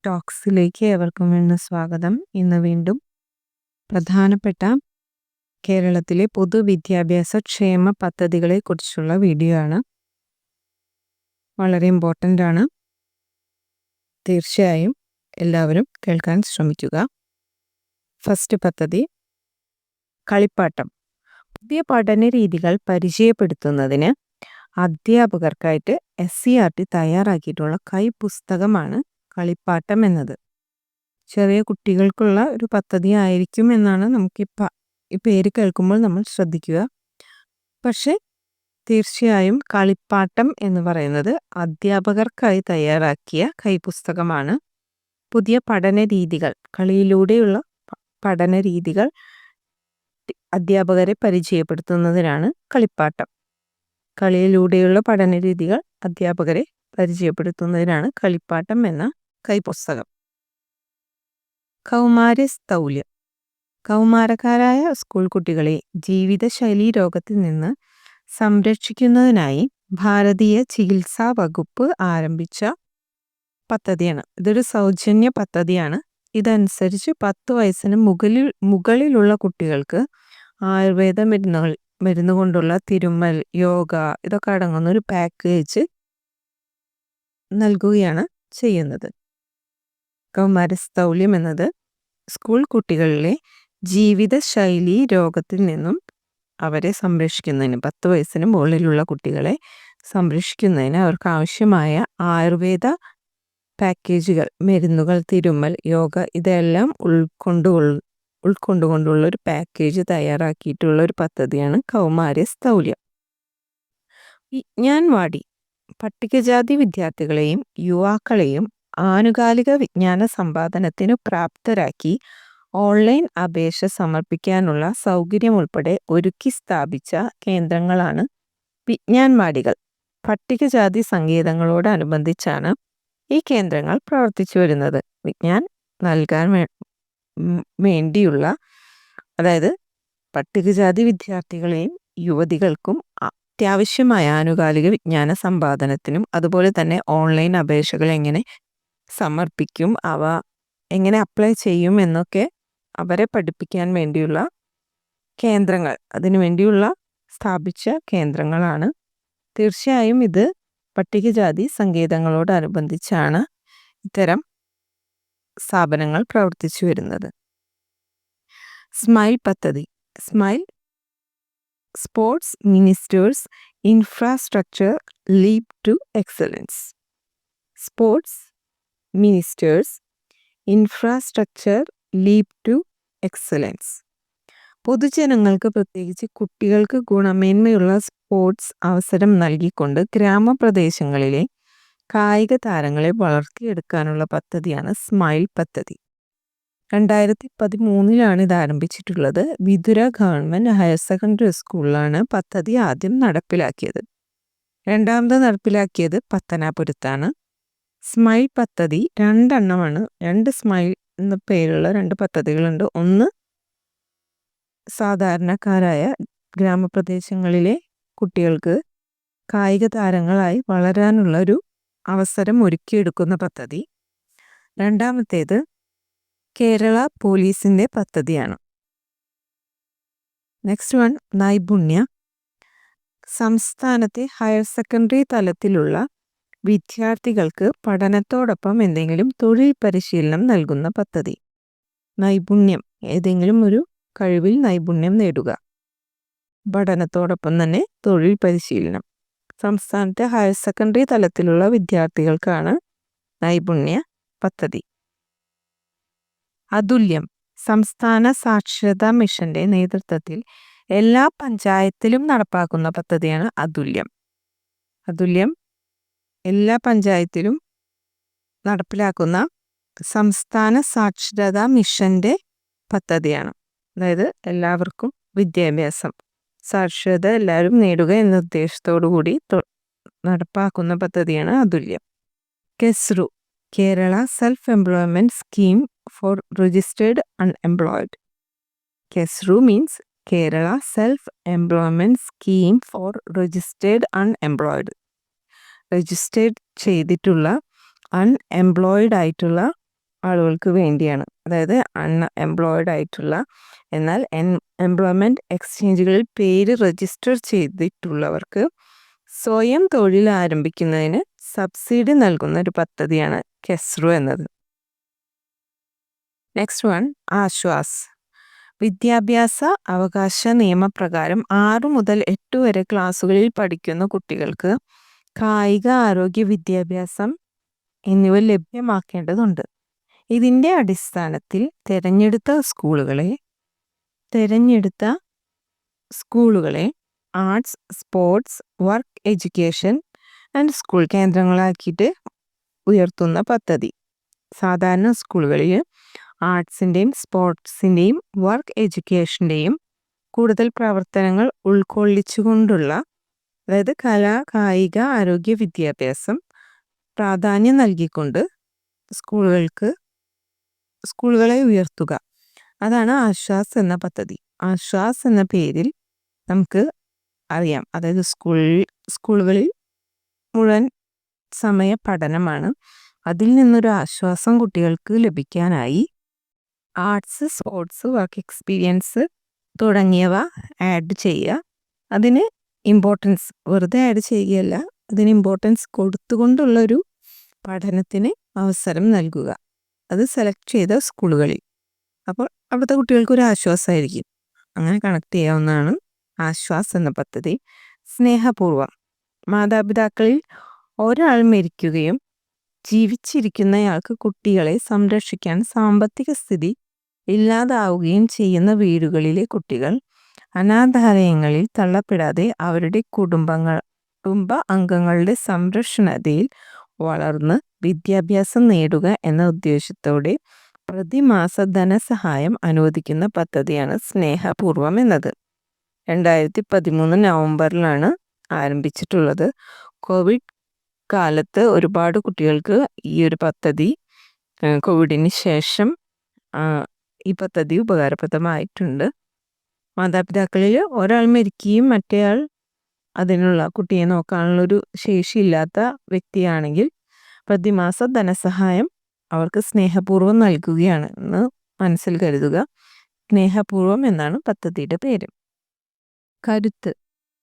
ടോക്സിലേക്ക് ഏവർക്കും വീണ്ടും സ്വാഗതം. ഇന്ന് വീണ്ടും പ്രധാനപ്പെട്ട കേരളത്തിലെ പൊതുവിദ്യാഭ്യാസ ക്ഷേമ പദ്ധതികളെ കുറിച്ചുള്ള വീഡിയോ ആണ്. വളരെ ഇമ്പോർട്ടൻ്റ് ആണ്. തീർച്ചയായും എല്ലാവരും കേൾക്കാൻ ശ്രമിക്കുക. ഫസ്റ്റ് പദ്ധതി കളിപ്പാട്ടം. പുതിയ പഠന രീതികൾ പരിചയപ്പെടുത്തുന്നതിന് അധ്യാപകർക്കായിട്ട് SCERT തയ്യാറാക്കിയിട്ടുള്ള കൈപ്പുസ്തകമാണ് കളിപ്പാട്ടം എന്നത്. ചെറിയ കുട്ടികൾക്കുള്ള ഒരു പദ്ധതി ആയിരിക്കും എന്നാണ് ഈ പേര് കേൾക്കുമ്പോൾ നമ്മൾ ശ്രദ്ധിക്കുക. പക്ഷെ തീർച്ചയായും കളിപ്പാട്ടം എന്ന് പറയുന്നത് അധ്യാപകർക്കായി തയ്യാറാക്കിയ കൈപ്പുസ്തകമാണ്. പുതിയ പഠന രീതികൾ, കളിയിലൂടെയുള്ള പഠന രീതികൾ അധ്യാപകരെ പരിചയപ്പെടുത്തുന്നതിനാണ് കളിപ്പാട്ടം. കളിയിലൂടെയുള്ള പഠന രീതികൾ അധ്യാപകരെ പരിചയപ്പെടുത്തുന്നതിനാണ് കളിപ്പാട്ടം എന്ന കൈപ്പുസ്തകം. കൗമാരസ്ഥൗല്യം. കൗമാരക്കാരായ സ്കൂൾ കുട്ടികളെ ജീവിതശൈലീ രോഗത്തിൽ നിന്ന് സംരക്ഷിക്കുന്നതിനായി ഭാരതീയ ചികിത്സാ വകുപ്പ് ആരംഭിച്ച പദ്ധതിയാണ്. ഇതൊരു സൗജന്യ പദ്ധതിയാണ്. ഇതനുസരിച്ച് 10 വയസ്സിന് മുകളിലുള്ള കുട്ടികൾക്ക് ആയുർവേദ മരുന്ന് കൊണ്ടുള്ള തിരുമ്മൽ, യോഗ ഇതൊക്കെ അടങ്ങുന്ന ഒരു പാക്കേജ് നൽകുകയാണ് ചെയ്യുന്നത്. കൗമാരസ്ഥൗല്യം എന്നത് സ്കൂൾ കുട്ടികളിലെ ജീവിതശൈലീ രോഗത്തിൽ നിന്നും അവരെ സംരക്ഷിക്കുന്നതിന്, 10 വയസ്സിന് മുകളിലുള്ള കുട്ടികളെ സംരക്ഷിക്കുന്നതിന് അവർക്ക് ആവശ്യമായ ആയുർവേദ പാക്കേജുകൾ, മരുന്നുകൾ, തിരുമ്മൽ, യോഗ ഇതെല്ലാം ഉൾക്കൊണ്ടുകൊണ്ടുള്ള ഒരു പാക്കേജ് തയ്യാറാക്കിയിട്ടുള്ള ഒരു പദ്ധതിയാണ് കൗമാരസ്ഥൗല്യം. വിജ്ഞാൻവാടി. പട്ടികജാതി വിദ്യാർത്ഥികളെയും യുവാക്കളെയും ആനുകാലിക വിജ്ഞാന സമ്പാദനത്തിനു പ്രാപ്തരാക്കി ഓൺലൈൻ അപേക്ഷ സമർപ്പിക്കാനുള്ള സൗകര്യം ഉൾപ്പെടെ ഒരുക്കി സ്ഥാപിച്ച കേന്ദ്രങ്ങളാണ് വിജ്ഞാൻവാടികൾ. പട്ടികജാതി സങ്കേതങ്ങളോടനുബന്ധിച്ചാണ് ഈ കേന്ദ്രങ്ങൾ പ്രവർത്തിച്ചു വരുന്നത്. വിജ്ഞാൻ നൽകാൻ വേണ്ടിയുള്ള, അതായത് പട്ടികജാതി വിദ്യാർത്ഥികളെയും യുവതികൾക്കും അത്യാവശ്യമായ ആനുകാലിക വിജ്ഞാന സമ്പാദനത്തിനും അതുപോലെ തന്നെ ഓൺലൈൻ അപേക്ഷകൾ എങ്ങനെ സമർപ്പിക്കും, അവ എങ്ങനെ അപ്ലൈ ചെയ്യും എന്നൊക്കെ അവരെ പഠിപ്പിക്കാൻ വേണ്ടിയുള്ള കേന്ദ്രങ്ങൾ, അതിനു വേണ്ടിയുള്ള സ്ഥാപിച്ച കേന്ദ്രങ്ങളാണ്. തീർച്ചയായും ഇത് പട്ടികജാതി സങ്കേതങ്ങളോടനുബന്ധിച്ചാണ് ഇത്തരം സ്ഥാപനങ്ങൾ പ്രവർത്തിച്ചു വരുന്നത്. സ്മൈൽ പദ്ധതി. SMILE sports ministers infrastructure lead to excellence. Sports ministers infrastructure lead to excellence. പൊതുജനങ്ങൾക്ക്, പ്രത്യേകിച്ച് കുട്ടികൾക്ക് ഗുണമേന്മയുള്ള സ്പോർട്സ് അവസരം നൽകിക്കൊണ്ട് ഗ്രാമപ്രദേശങ്ങളിലെ കായിക താരങ്ങളെ വളർത്തിയെടുക്കാനുള്ള പദ്ധതിയാണ് സ്മൈൽ പദ്ധതി. 2013 ഇത് ആരംഭിച്ചിട്ടുള്ളത്. വിതുര ഗവൺമെൻറ് ഹയർ സെക്കൻഡറി സ്കൂളിലാണ് പദ്ധതി ആദ്യം നടപ്പിലാക്കിയത്. രണ്ടാമത് നടപ്പിലാക്കിയത് പത്തനാപുരത്താണ്. സ്മൈൽ പദ്ധതി 2 എണ്ണമാണ്. 2 സ്മൈൽ എന്ന പേരുള്ള 2 പദ്ധതികളുണ്ട്. ഒന്ന് സാധാരണക്കാരായ ഗ്രാമപ്രദേശങ്ങളിലെ കുട്ടികൾക്ക് കായിക താരങ്ങളായി വളരാനുള്ള ഒരു അവസരം ഒരുക്കിയെടുക്കുന്ന പദ്ധതി. രണ്ടാമത്തേത് കേരള പോലീസിൻ്റെ പദ്ധതിയാണ്. നെക്സ്റ്റ് വൺ നൈപുണ്യ. സംസ്ഥാനത്തെ ഹയർ സെക്കൻഡറി തലത്തിലുള്ള വിദ്യാർത്ഥികൾക്ക് പഠനത്തോടൊപ്പം എന്തെങ്കിലും തൊഴിൽ പരിശീലനം നൽകുന്ന പദ്ധതി. നൈപുണ്യം, ഏതെങ്കിലും ഒരു കഴിവിൽ നൈപുണ്യം നേടുക. പഠനത്തോടൊപ്പം തന്നെ തൊഴിൽ പരിശീലനം. സംസ്ഥാനത്തെ ഹയർ സെക്കൻഡറി തലത്തിലുള്ള വിദ്യാർത്ഥികൾക്കാണ് നൈപുണ്യ പദ്ധതി. അതുല്യം. സംസ്ഥാന സാക്ഷരതാ മിഷന്റെ നേതൃത്വത്തിൽ എല്ലാ പഞ്ചായത്തിലും നടപ്പാക്കുന്ന പദ്ധതിയാണ് അതുല്യം. അതുല്യം എല്ലാ പഞ്ചായത്തിലും നടപ്പിലാക്കുന്ന സംസ്ഥാന സാക്ഷരതാ മിഷന്റെ പദ്ധതിയാണ്. അതായത് എല്ലാവർക്കും വിദ്യാഭ്യാസം, സാക്ഷരത എല്ലാവരും നേടുക എന്ന ഉദ്ദേശത്തോടു കൂടി നടപ്പാക്കുന്ന പദ്ധതിയാണ് Athulyam. KESRU, Kerala self employment scheme for registered unemployed. KESRU means Kerala self employment scheme for registered unemployed. Registered ചെയ്തിട്ടുള്ള അൺഎംപ്ലോയിഡ് ആയിട്ടുള്ള ആളുകൾക്ക് വേണ്ടിയാണ്. അതായത് എംപ്ലോയിഡ് ആയിട്ടുള്ള എന്നാൽ എംപ്ലോയ്മെൻറ്റ് എക്സ്ചേഞ്ചുകളിൽ പേര് രജിസ്റ്റർ ചെയ്തിട്ടുള്ളവർക്ക് സ്വയം തൊഴിൽ ആരംഭിക്കുന്നതിന് സബ്സിഡി നൽകുന്ന ഒരു പദ്ധതിയാണ് കെസ്റു എന്നത്. Next one Aswas. വിദ്യാഭ്യാസ അവകാശ നിയമപ്രകാരം 6 മുതൽ 8 വരെ ക്ലാസ്സുകളിൽ പഠിക്കുന്ന കുട്ടികൾക്ക് കായിക ആരോഗ്യ വിദ്യാഭ്യാസം എന്നിവ ലഭ്യമാക്കേണ്ടതുണ്ട്. ഇതിൻ്റെ അടിസ്ഥാനത്തിൽ തിരഞ്ഞെടുത്ത സ്കൂളുകളെ arts, sports, work education and school കേന്ദ്രങ്ങളാക്കിയിട്ട് ഉയർത്തുന്ന പദ്ധതി. സാധാരണ സ്കൂളുകളിൽ ആർട്സിൻ്റെയും സ്പോർട്സിൻ്റെയും വർക്ക് എഡ്യൂക്കേഷൻ്റെയും കൂടുതൽ പ്രവർത്തനങ്ങൾ ഉൾക്കൊള്ളിച്ചുകൊണ്ടുള്ള, അതായത് കലാ കായിക ആരോഗ്യ വിദ്യാഭ്യാസം പ്രാധാന്യം നൽകിക്കൊണ്ട് സ്കൂളുകളെ ഉയർത്തുക, അതാണ് ആശ്വാസ് എന്ന പദ്ധതി. ആശ്വാസ് എന്ന പേരിൽ നമുക്ക് അറിയാം, അതായത് സ്കൂളുകളിൽ മുഴുവൻ സമയ പഠനമാണ്. അതിൽ നിന്നൊരു ആശ്വാസം കുട്ടികൾക്ക് ലഭിക്കാനായി ആർട്സ്, സ്പോർട്സ്, വർക്ക് എക്സ്പീരിയൻസ് തുടങ്ങിയവ ആഡ് ചെയ്യുക. അതിന് ഇമ്പോർട്ടൻസ് വെറുതെ ആഡ് ചെയ്യുകയല്ല, അതിന് ഇമ്പോർട്ടൻസ് കൊടുത്തുകൊണ്ടുള്ളൊരു പഠനത്തിന് അവസരം നൽകുക, അത് സെലക്ട് ചെയ്ത സ്കൂളുകളിൽ. അപ്പോൾ അവിടുത്തെ കുട്ടികൾക്കൊരു ആശ്വാസമായിരിക്കും. അങ്ങനെ കണക്ട് ചെയ്യാവുന്നതാണ് ആശ്വാസ് എന്ന പദ്ധതി. സ്നേഹപൂർവ്വം. മാതാപിതാക്കളിൽ ഒരാൾ മരിക്കുകയും ജീവിച്ചിരിക്കുന്നയാൾക്ക് കുട്ടികളെ സംരക്ഷിക്കാൻ സാമ്പത്തിക സ്ഥിതി ഇല്ലാതാവുകയും ചെയ്യുന്ന വീടുകളിലെ കുട്ടികൾ അനാഥാലയങ്ങളിൽ തള്ളപ്പെടാതെ അവരുടെ കുടുംബ അംഗങ്ങളുടെ സംരക്ഷണതയിൽ വളർന്ന് വിദ്യാഭ്യാസം നേടുക എന്ന ഉദ്ദേശത്തോടെ പ്രതിമാസ ധനസഹായം അനുവദിക്കുന്ന പദ്ധതിയാണ് സ്നേഹപൂർവ്വം എന്നത്. 2013 നവംബറിലാണ് ആരംഭിച്ചിട്ടുള്ളത്. കോവിഡ് കാലത്ത് ഒരുപാട് കുട്ടികൾക്ക് ഈ ഒരു പദ്ധതി, കോവിഡിന് ശേഷം ഈ പദ്ധതി ഉപകാരപ്രദമായിട്ടുണ്ട്. മാതാപിതാക്കളിൽ ഒരാൾ മരിക്കുകയും മറ്റേയാൾ അതിനുള്ള കുട്ടിയെ നോക്കാനുള്ളൊരു ശേഷിയില്ലാത്ത വ്യക്തിയാണെങ്കിൽ പ്രതിമാസ ധനസഹായം അവർക്ക് സ്നേഹപൂർവ്വം നൽകുകയാണ് എന്ന് മനസ്സിൽ കരുതുക. സ്നേഹപൂർവ്വം എന്നാണ് പദ്ധതിയുടെ പേര്. കരുത്ത്.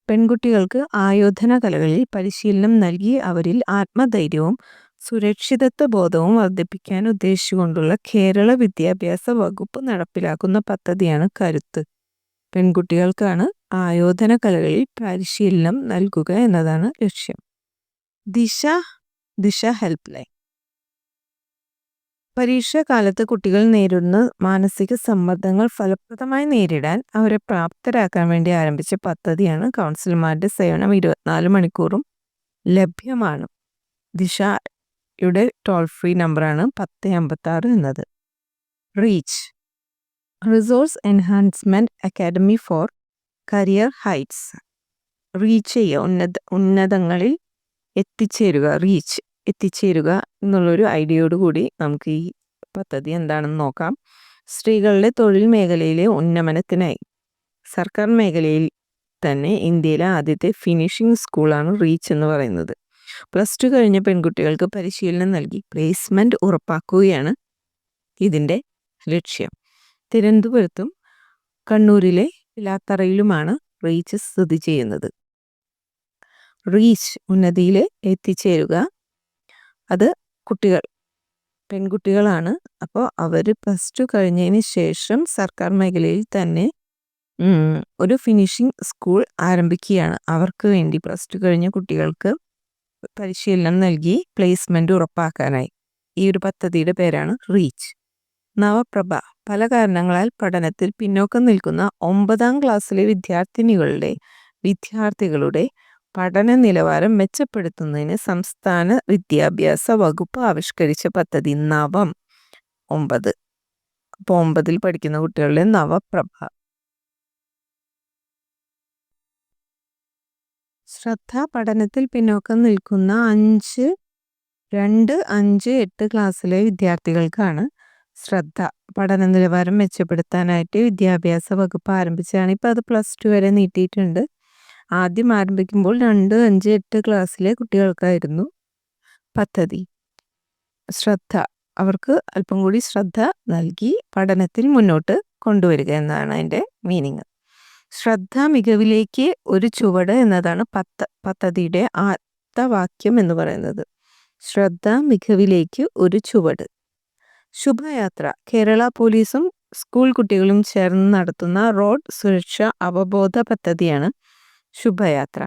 പെൺകുട്ടികൾക്ക് ആയോധന കലകളിൽ പരിശീലനം നൽകി അവരിൽ ആത്മധൈര്യവും സുരക്ഷിതത്വ ബോധവും വർദ്ധിപ്പിക്കാൻ ഉദ്ദേശിച്ചുകൊണ്ടുള്ള കേരള വിദ്യാഭ്യാസ വകുപ്പ് നടപ്പിലാക്കുന്ന പദ്ധതിയാണ് കരുത്ത്. പെൺകുട്ടികൾക്കാണ് ആയോധന കലകളിൽ പരിശീലനം നൽകുക എന്നതാണ് ലക്ഷ്യം. ദിശ ഹെൽപ്പ് ലൈൻ. പരീക്ഷാകാലത്ത് കുട്ടികൾ നേരിടുന്ന മാനസിക സമ്മർദ്ദങ്ങൾ ഫലപ്രദമായി നേരിടാൻ അവരെ പ്രാപ്തരാക്കാൻ വേണ്ടി ആരംഭിച്ച പദ്ധതിയാണ്. കൗൺസിലർമാരുടെ സേവനം 24 മണിക്കൂറും ലഭ്യമാണ്. ദിശയുടെ ടോൾ ഫ്രീ നമ്പറാണ് 1056 എന്നത്. Reach. Resource enhancement academy four career heights. Reach ചെയ്യുക, ഉന്നതങ്ങളിൽ എത്തിച്ചേരുക എന്നുള്ളൊരു ഐഡിയയോടുകൂടി നമുക്ക് ഈ പദ്ധതി എന്താണെന്ന് നോക്കാം. സ്ത്രീകളുടെ തൊഴിൽ മേഖലയിലെ ഉന്നമനത്തിനായി സർക്കാർ മേഖലയിൽ തന്നെ ഇന്ത്യയിലെ ആദ്യത്തെ ഫിനിഷിംഗ് സ്കൂളാണ് റീച്ച് എന്ന് പറയുന്നത്. +2 കഴിഞ്ഞ പെൺകുട്ടികൾക്ക് പരിശീലനം നൽകി പ്ലേസ്മെൻറ്റ് ഉറപ്പാക്കുകയാണ് ഇതിൻ്റെ ലക്ഷ്യം. തിരുവനന്തപുരത്തും കണ്ണൂരിലെ പിലാത്തറയിലുമാണ് റീച്ച് സ്ഥിതി ചെയ്യുന്നത്. റീച്ച് ഉന്നതിയിൽ എത്തിച്ചേരുക, അത് പെൺകുട്ടികളാണ്. അപ്പോൾ അവർ +2 കഴിഞ്ഞതിന് ശേഷം സർക്കാർ മേഖലയിൽ തന്നെ ഒരു ഫിനിഷിംഗ് സ്കൂൾ ആരംഭിക്കുകയാണ്. അവർക്ക് വേണ്ടി +2 കഴിഞ്ഞ കുട്ടികൾക്ക് പരിശീലനം നൽകി പ്ലേസ്മെൻറ്റ് ഉറപ്പാക്കാനായി. ഈ ഒരു പദ്ധതിയുടെ പേരാണ് റീച്ച്. നവപ്രഭ. പല കാരണങ്ങളാൽ പഠനത്തിൽ പിന്നോക്കം നിൽക്കുന്ന 9ാം ക്ലാസ്സിലെ വിദ്യാർത്ഥികളുടെ പഠന നിലവാരം മെച്ചപ്പെടുത്തുന്നതിന് സംസ്ഥാന വിദ്യാഭ്യാസ വകുപ്പ് ആവിഷ്കരിച്ച പദ്ധതി നവം 9. അപ്പോൾ 9ൽ പഠിക്കുന്ന കുട്ടികളുടെ നവപ്രഭ. ശ്രദ്ധ. പഠനത്തിൽ പിന്നോക്കം നിൽക്കുന്ന 5, 8 ക്ലാസ്സിലെ വിദ്യാർത്ഥികൾക്കാണ് ശ്രദ്ധ. പഠന നിലവാരം മെച്ചപ്പെടുത്താനായിട്ട് വിദ്യാഭ്യാസ വകുപ്പ് ആരംഭിച്ചതാണ്. ഇപ്പോൾ അത് +2 വരെ നീട്ടിയിട്ടുണ്ട്. ആദ്യം ആരംഭിക്കുമ്പോൾ 2, 5, 8 ക്ലാസ്സിലെ കുട്ടികൾക്കായിരുന്നു പദ്ധതി. ശ്രദ്ധ. അവർക്ക് അല്പം കൂടി ശ്രദ്ധ നൽകി പഠനത്തിൽ മുന്നോട്ട് കൊണ്ടുവരിക എന്നാണ് അതിൻ്റെ മീനിങ്. ശ്രദ്ധ മികവിലേക്ക് ഒരു ചുവട് എന്നതാണ് പദ്ധതിയുടെ ആപ്തവാക്യം എന്ന് പറയുന്നത്. ശ്രദ്ധ മികവിലേക്ക് ഒരു ചുവട്. ശുഭയാത്ര കേരള പോലീസും സ്കൂൾ കുട്ടികളും ചേർന്ന് നടത്തുന്ന റോഡ് സുരക്ഷാ അവബോധ പദ്ധതിയാണ് Shubhayatra.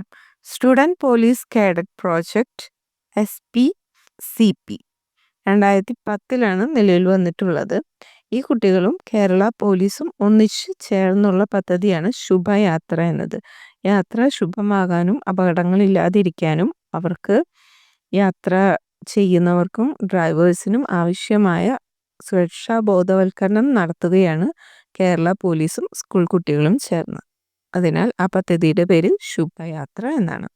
Student police cadet project SPCP 2010 നിലവിൽ വന്നിട്ടുള്ളത്. ഈ കുട്ടികളും കേരള പോലീസും ഒന്നിച്ച് ചേർന്നുള്ള പദ്ധതിയാണ് ശുഭയാത്ര എന്നത്. യാത്ര ശുഭമാകാനും അപകടങ്ങളില്ലാതിരിക്കാനും അവർക്ക് യാത്ര ചെയ്യുന്നവർക്കും ഡ്രൈവേഴ്സിനും ആവശ്യമായ സുരക്ഷാ ബോധവൽക്കരണം നടത്തുകയാണ് കേരള പോലീസും സ്കൂൾ കുട്ടികളും ചേർന്ന്. അതിനാൽ ആ പദ്ധതിയുടെ പേര് ശുഭയാത്ര എന്നാണ്.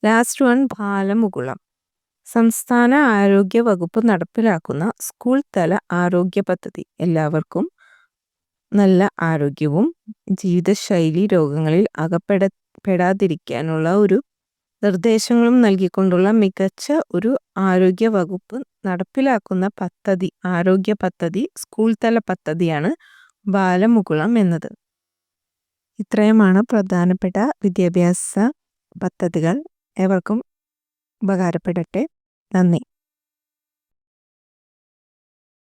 Last one Balamukulam. സംസ്ഥാന ആരോഗ്യ വകുപ്പ് നടപ്പിലാക്കുന്ന സ്കൂൾ തല ആരോഗ്യ പദ്ധതി. എല്ലാവർക്കും നല്ല ആരോഗ്യവും ജീവിതശൈലി രോഗങ്ങളിൽ അകപ്പെടാതിരിക്കാനുള്ള ഒരു നിർദ്ദേശങ്ങളും നൽകിക്കൊണ്ടുള്ള മികച്ച ഒരു ആരോഗ്യ വകുപ്പ് നടപ്പിലാക്കുന്ന പദ്ധതി, ആരോഗ്യ പദ്ധതി, സ്കൂൾ തല പദ്ധതിയാണ് ബാലമുകുളം എന്നത്. ഇത്രയുമാണ് പ്രധാനപ്പെട്ട വിദ്യാഭ്യാസ പദ്ധതികൾ. ഏവർക്കും ഉപകാരപ്പെടട്ടെ. നന്ദി.